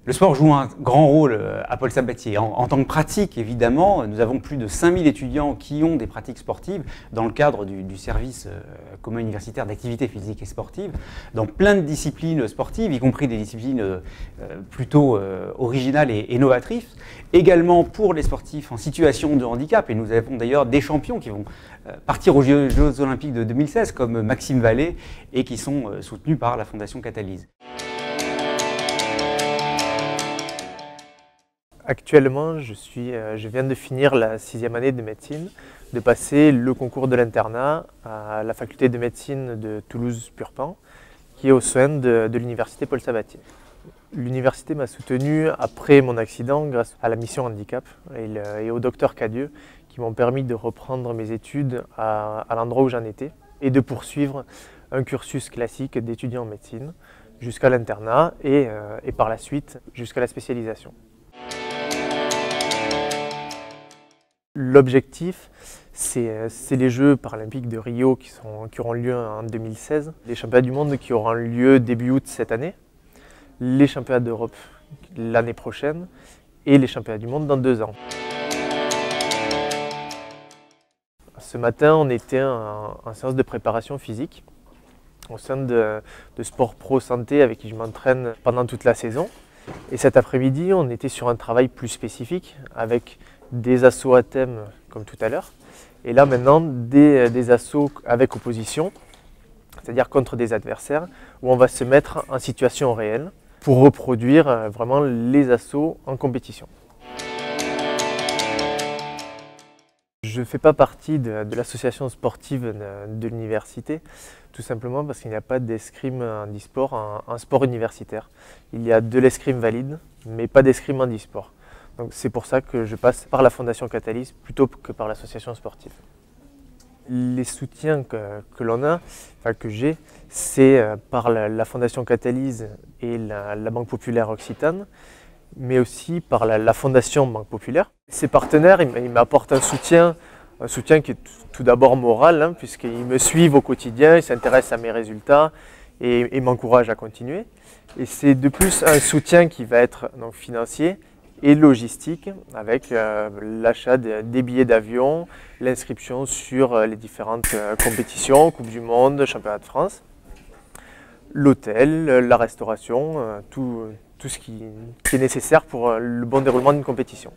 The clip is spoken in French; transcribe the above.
Le sport joue un grand rôle à Paul Sabatier. En tant que pratique, évidemment, nous avons plus de 5000 étudiants qui ont des pratiques sportives dans le cadre du service commun universitaire d'activité physique et sportive, dans plein de disciplines sportives, y compris des disciplines plutôt originales et novatrices. Également pour les sportifs en situation de handicap, et nous avons d'ailleurs des champions qui vont partir aux Jeux Olympiques de 2016, comme Maxime Vallée, et qui sont soutenus par la Fondation Catalyse. Actuellement, je viens de finir la 6e année de médecine, de passer le concours de l'internat à la faculté de médecine de Toulouse-Purpan, qui est au sein de l'université Paul Sabatier. L'université m'a soutenu après mon accident grâce à la mission handicap et au docteur Cadieux qui m'ont permis de reprendre mes études à l'endroit où j'en étais et de poursuivre un cursus classique d'étudiant en médecine jusqu'à l'internat et par la suite jusqu'à la spécialisation. L'objectif, c'est les Jeux paralympiques de Rio qui auront lieu en 2016, les championnats du monde qui auront lieu début août cette année, les championnats d'Europe l'année prochaine et les championnats du monde dans 2 ans. Ce matin, on était en séance de préparation physique au sein de Sport Pro Santé avec qui je m'entraîne pendant toute la saison. Et cet après-midi, on était sur un travail plus spécifique avec des assauts à thème comme tout à l'heure. Et là maintenant, des assauts avec opposition, c'est-à-dire contre des adversaires, où on va se mettre en situation réelle pour reproduire vraiment les assauts en compétition. Je ne fais pas partie de l'association sportive de l'université, tout simplement parce qu'il n'y a pas d'escrime handisport en sport universitaire. Il y a de l'escrime valide, mais pas d'escrime handisport. Donc c'est pour ça que je passe par la Fondation Catalyse plutôt que par l'association sportive. Les soutiens que l'on a, que j'ai, c'est par la Fondation Catalyse et la Banque Populaire Occitane, mais aussi par la Fondation Banque Populaire. Ces partenaires, ils m'apportent un soutien qui est tout d'abord moral, puisqu'ils me suivent au quotidien, ils s'intéressent à mes résultats et m'encouragent à continuer. Et c'est de plus un soutien qui va être donc, financier et logistique, avec l'achat des billets d'avion, l'inscription sur les différentes compétitions, Coupe du Monde, Championnat de France, l'hôtel, la restauration, tout ce qui est nécessaire pour le bon déroulement d'une compétition.